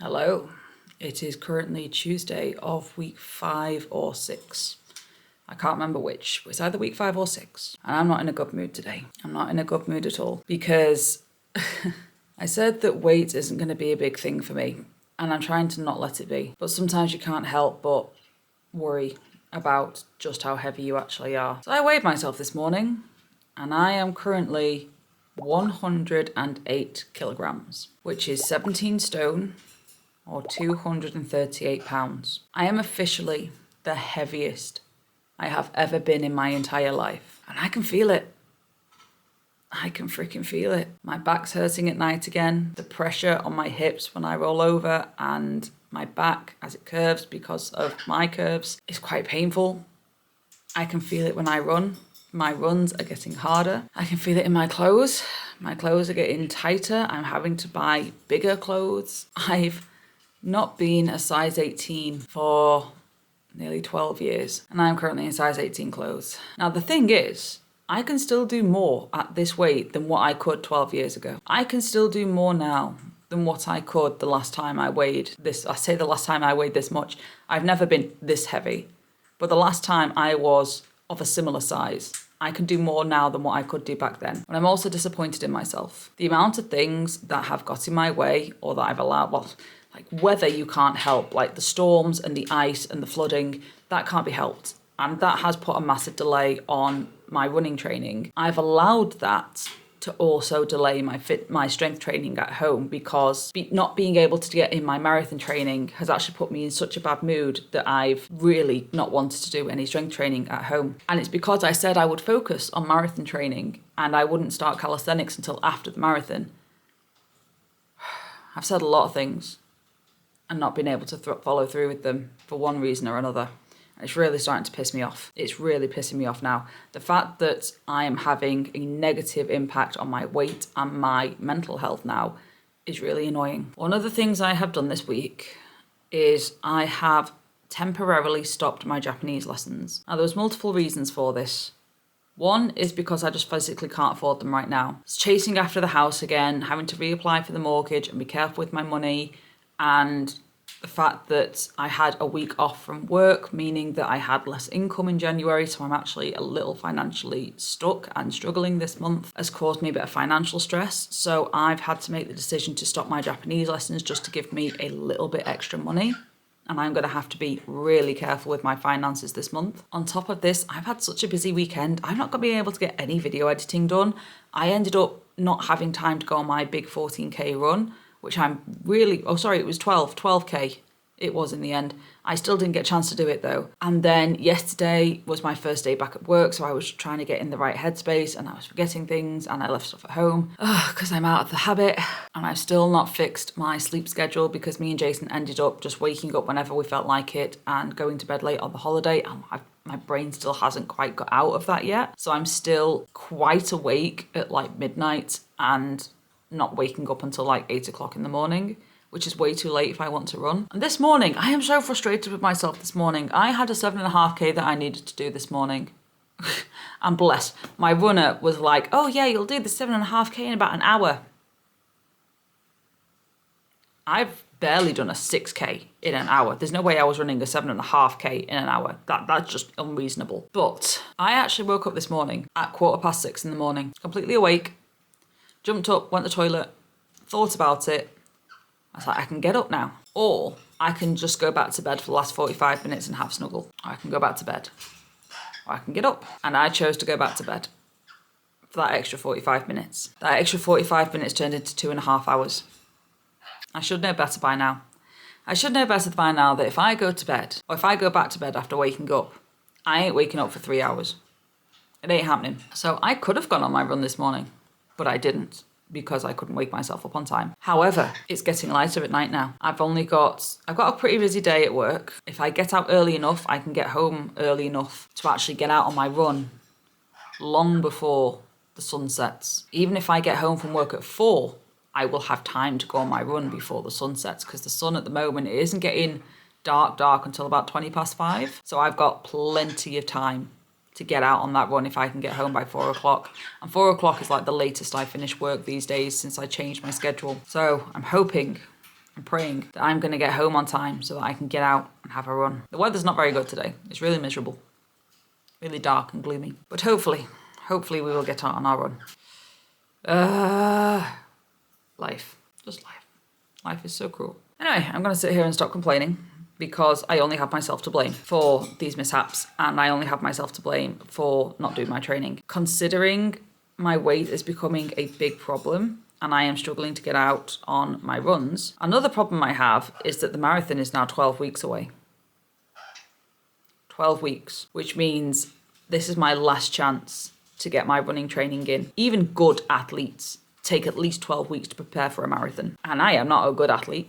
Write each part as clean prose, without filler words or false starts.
Hello. It is currently Tuesday of week 5 or 6. I can't remember which. It's either week 5 or 6. And I'm not in a good mood today. I'm not in a good mood at all because I said that weight isn't going to be a big thing for me. And I'm trying to not let it be. But sometimes you can't help but worry about just how heavy you actually are. So I weighed myself this morning and I am currently 108 kilograms, which is 17 stone or 238 pounds. I am officially the heaviest I have ever been in my entire life. And I can feel it. I can freaking feel it. My back's hurting at night again. The pressure on my hips when I roll over and my back as it curves because of my curves is quite painful. I can feel it when I run. My runs are getting harder. I can feel it in my clothes. My clothes are getting tighter. I'm having to buy bigger clothes. I've not been a size 18 for nearly 12 years, and I'm currently in size 18 clothes. Now, the thing is, I can still do more at this weight than what I could 12 years ago. I can still do more now than what I could the last time I weighed this. I say the last time I weighed this much. I've never been this heavy, but the last time I was of a similar size, I can do more now than what I could do back then. And I'm also disappointed in myself. The amount of things that have got in my way or that I've allowed, like weather you can't help, like the storms and the ice and the flooding, that can't be helped. And that has put a massive delay on my running training. I've allowed that to also delay my strength training at home because not being able to get in my marathon training has actually put me in such a bad mood that I've really not wanted to do any strength training at home. And it's because I said I would focus on marathon training and I wouldn't start calisthenics until after the marathon. I've said a lot of things and not been able to follow through with them for one reason or another. It's really starting to piss me off. It's really pissing me off now. The fact that I am having a negative impact on my weight and my mental health now is really annoying. One of the things I have done this week is I have temporarily stopped my Japanese lessons. Now, there was multiple reasons for this. One is because I just physically can't afford them right now. It's chasing after the house again, having to reapply for the mortgage and be careful with my money, and the fact that I had a week off from work, meaning that I had less income in January, so I'm actually a little financially stuck and struggling this month, has caused me a bit of financial stress. So I've had to make the decision to stop my Japanese lessons just to give me a little bit extra money. And I'm going to have to be really careful with my finances this month. On top of this, I've had such a busy weekend. I'm not going to be able to get any video editing done. I ended up not having time to go on my big 14k run, which I'm really, it was 12k it was in the end. I still didn't get a chance to do it though. And then yesterday was my first day back at work, so I was trying to get in the right headspace and I was forgetting things and I left stuff at home because I'm out of the habit. And I've still not fixed my sleep schedule because me and Jason ended up just waking up whenever we felt like it and going to bed late on the holiday, and my brain still hasn't quite got out of that yet. So I'm still quite awake at like midnight and not waking up until like 8 o'clock in the morning, which is way too late if I want to run. And this morning, I am so frustrated with myself this morning. I had a 7.5k that I needed to do this morning. And bless, my runner was like, oh yeah, you'll do the 7.5k in about an hour. I've barely done a 6k in an hour. There's no way I was running a 7.5k in an hour. That's just unreasonable. But I actually woke up this morning at 6:15 in the morning, completely awake, jumped up, went to the toilet, thought about it. I was like, I can get up now. Or I can just go back to bed for the last 45 minutes and have snuggle. Or I can go back to bed. Or I can get up. And I chose to go back to bed for that extra 45 minutes. That extra 45 minutes turned into 2.5 hours. I should know better by now. I should know better by now that if I go to bed, or if I go back to bed after waking up, I ain't waking up for 3 hours. It ain't happening. So I could have gone on my run this morning, but I didn't, because I couldn't wake myself up on time. However, it's getting lighter at night now. I've got a pretty busy day at work. If I get out early enough, I can get home early enough to actually get out on my run long before the sun sets. Even if I get home from work at 4, I will have time to go on my run before the sun sets, because the sun at the moment, it isn't getting dark until about 5:20. So I've got plenty of time to get out on that run if I can get home by 4 o'clock. And 4 o'clock is like the latest I finish work these days since I changed my schedule. So I'm hoping I'm praying that I'm going to get home on time so that I can get out and have a run. The weather's not very good today. It's really miserable. Really dark and gloomy. But hopefully we will get out on our run. Life. Just life. Life is so cruel. Anyway, I'm going to sit here and stop complaining because I only have myself to blame for these mishaps, and I only have myself to blame for not doing my training. Considering my weight is becoming a big problem and I am struggling to get out on my runs, another problem I have is that the marathon is now 12 weeks away. 12 weeks, which means this is my last chance to get my running training in. Even good athletes take at least 12 weeks to prepare for a marathon. And I am not a good athlete.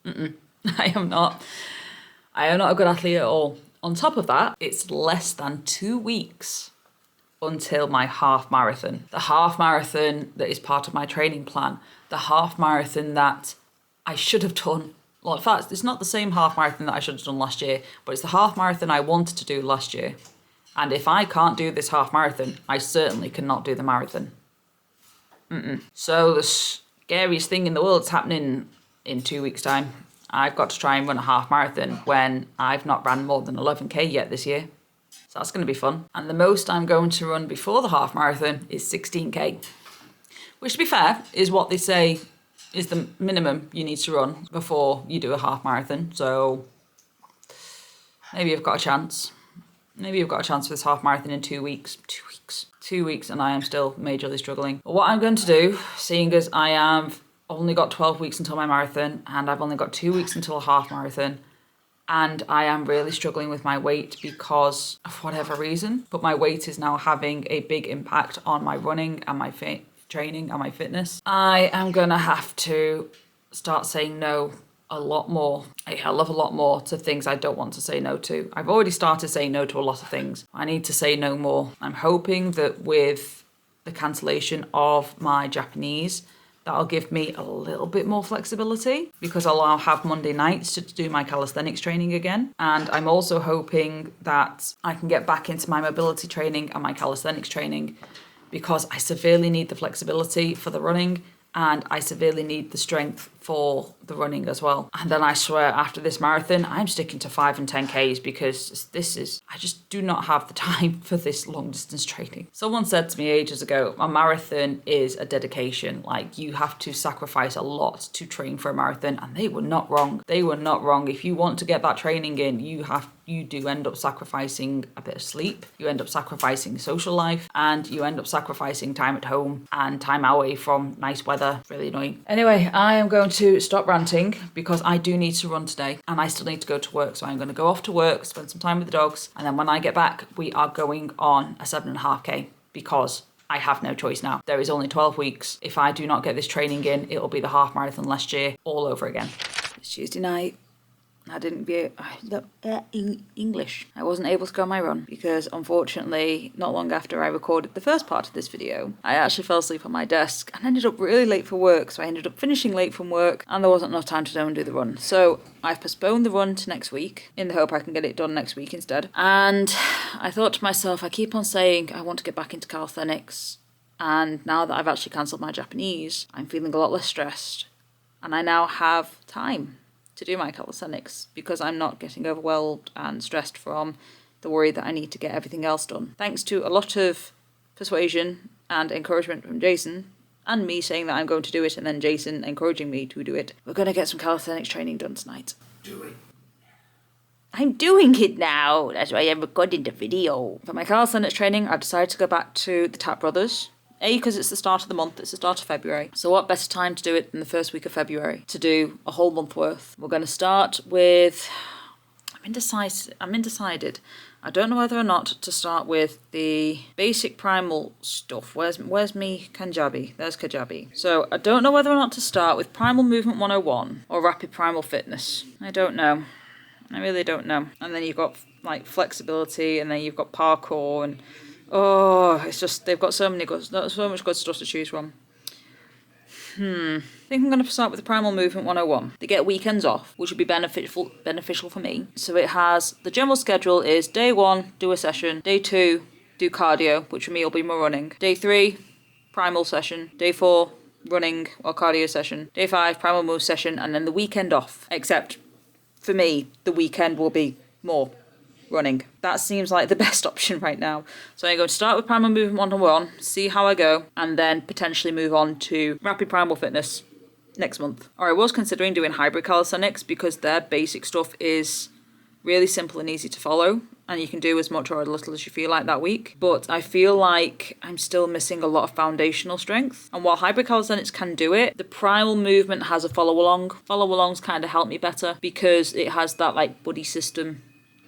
I am not a good athlete at all. On top of that, it's less than 2 weeks until my half marathon. The half marathon that is part of my training plan. The half marathon that I should have done. Well, in fact, it's not the same half marathon that I should have done last year, but it's the half marathon I wanted to do last year. And if I can't do this half marathon, I certainly cannot do the marathon. So the scariest thing in the world is happening in 2 weeks' time. I've got to try and run a half marathon when I've not ran more than 11k yet this year. So that's going to be fun. And the most I'm going to run before the half marathon is 16k. Which, to be fair, is what they say is the minimum you need to run before you do a half marathon. So maybe you've got a chance. Maybe you've got a chance for this half marathon in 2 weeks. 2 weeks and I am still majorly struggling. But what I'm going to do, seeing as I have only got 12 weeks until my marathon and I've only got 2 weeks until a half marathon, and I am really struggling with my weight because of whatever reason, but my weight is now having a big impact on my running and my training and my fitness. I am going to have to start saying no a lot more, a hell of a lot more, to things I don't want to say no to. I've already started saying no to a lot of things. I need to say no more. I'm hoping that with the cancellation of my Japanese, that'll give me a little bit more flexibility because I'll have Monday nights to do my calisthenics training again. And I'm also hoping that I can get back into my mobility training and my calisthenics training because I severely need the flexibility for the running and I severely need the strength for the running as well. And then I swear after this marathon, I'm sticking to 5 and 10Ks because I just do not have the time for this long distance training. Someone said to me ages ago, a marathon is a dedication. Like, you have to sacrifice a lot to train for a marathon, and they were not wrong. They were not wrong. If you want to get that training in, you do end up sacrificing a bit of sleep, you end up sacrificing social life, and you end up sacrificing time at home and time away from nice weather. Really annoying. Anyway, I am going to stop ranting because I do need to run today and I still need to go to work. So I'm going to go off to work, spend some time with the dogs, and then when I get back, we are going on a 7.5k because I have no choice now. There is only 12 weeks. If I do not get this training in, it'll be the half marathon last year all over again. It's Tuesday night. I didn't be English. I wasn't able to go on my run because unfortunately, not long after I recorded the first part of this video, I actually fell asleep on my desk and ended up really late for work. So I ended up finishing late from work and there wasn't enough time to go and do the run. So I've postponed the run to next week in the hope I can get it done next week instead. And I thought to myself, I keep on saying I want to get back into calisthenics. And now that I've actually cancelled my Japanese, I'm feeling a lot less stressed. And I now have time to do my calisthenics because I'm not getting overwhelmed and stressed from the worry that I need to get everything else done. Thanks to a lot of persuasion and encouragement from Jason and me saying that I'm going to do it and then Jason encouraging me to do it, we're going to get some calisthenics training done tonight. Do it. I'm doing it now. That's why I'm recording the video. For my calisthenics training, I've decided to go back to the Tap Brothers. Because it's the start of the month, it's the start of February. So what better time to do it than the first week of February, to do a whole month worth. We're going to start with, I'm undecided. I don't know whether or not to start with the basic primal stuff. Where's me Kajabi? There's Kajabi. So I don't know whether or not to start with Primal Movement 101 or Rapid Primal Fitness. I don't know. I really don't know. And then you've got like flexibility, and then you've got parkour, and oh, it's just, they've got so much good stuff to choose from. I think I'm going to start with the Primal Movement 101. They get weekends off, which would be beneficial for me. So it has, the general schedule is day 1, do a session. Day 2, do cardio, which for me will be more running. Day 3, primal session. Day 4, running or cardio session. Day 5, primal move session, and then the weekend off. Except for me, the weekend will be more running. That seems like the best option right now. So I'm going to start with primal movement 1-to-1, see how I go, and then potentially move on to rapid primal fitness next month. Or I was considering doing hybrid calisthenics because their basic stuff is really simple and easy to follow, and you can do as much or as little as you feel like that week. But I feel like I'm still missing a lot of foundational strength. And while hybrid calisthenics can do it, the primal movement has a follow along. Follow alongs kind of help me better because it has that like buddy system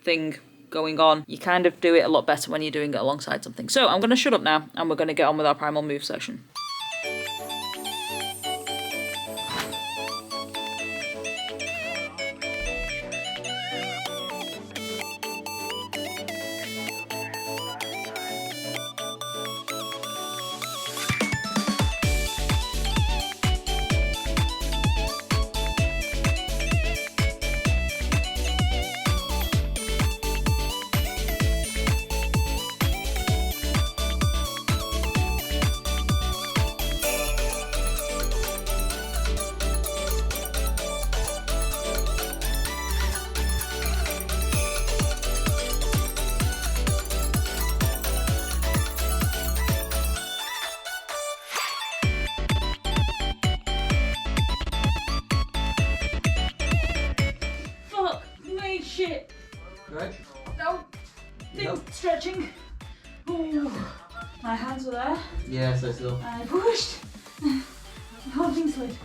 thing going on. You kind of do it a lot better when you're doing it alongside something. So I'm going to shut up now and we're going to get on with our primal move session. Shit. Right? No. Nope. Stretching. Ooh. My hands were there. Yeah, so still. I pushed. The whole thing slid.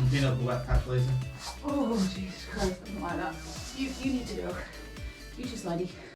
Clean up the wet patch later. Oh, Jesus Christ, something like that. You need to go. You just lady.